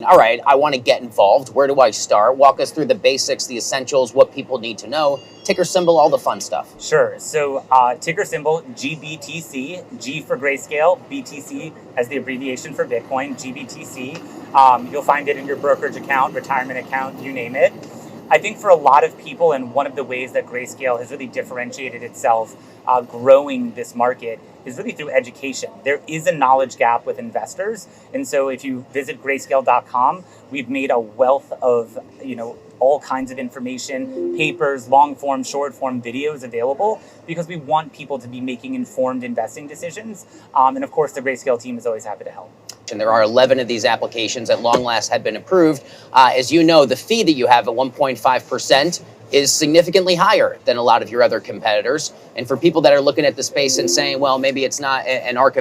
all right, I want to get involved. Where do I start? Walk us through the basics, the essentials, what people need to know, ticker symbol, all the fun stuff. Sure. So ticker symbol GBTC, G for Grayscale, BTC as the abbreviation for Bitcoin, GBTC. You'll find it in your brokerage account, retirement account, you name it. I think for a lot of people, and one of the ways that Grayscale has really differentiated itself growing this market is really through education. There is a knowledge gap with investors. And so if you visit grayscale.com, we've made a wealth of, all kinds of information, papers, long form, short form videos available because we want people to be making informed investing decisions. And of course, the Grayscale team is always happy to help. And there are 11 of these applications at long last have been approved. As you know, the fee that you have at 1.5% is significantly higher than a lot of your other competitors. And for people that are looking at the space and saying, well, maybe it's not an ARK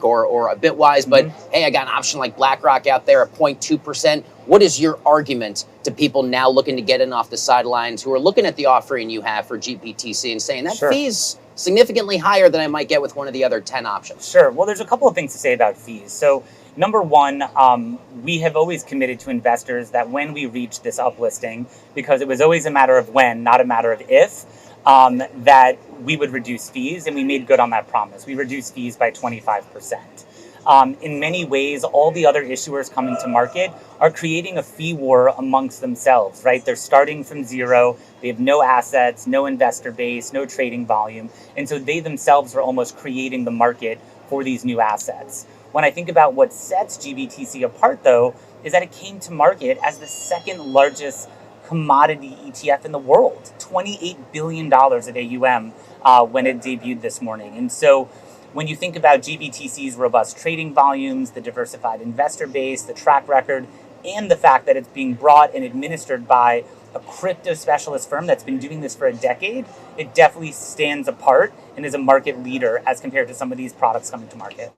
or a Bitwise, but hey, I got an option like BlackRock out there at 0.2%. What is your argument to people now looking to get in off the sidelines who are looking at the offering you have for GPTC and saying that fee's significantly higher than I might get with one of the other 10 options? Sure. Well, there's a couple of things to say about fees. So number one, we have always committed to investors that when we reach this uplisting, because it was always a matter of when, not a matter of if, that we would reduce fees, and we made good on that promise. We reduced fees by 25%. In many ways, all the other issuers coming to market are creating a fee war amongst themselves, right? They're starting from zero. They have no assets, no investor base, no trading volume. And so they themselves are almost creating the market for these new assets. When I think about what sets GBTC apart, though, is that it came to market as the second largest commodity ETF in the world, $28 billion of AUM when it debuted this morning. And so when you think about GBTC's robust trading volumes, the diversified investor base, the track record, and the fact that it's being brought and administered by a crypto specialist firm that's been doing this for a decade, it definitely stands apart and is a market leader as compared to some of these products coming to market.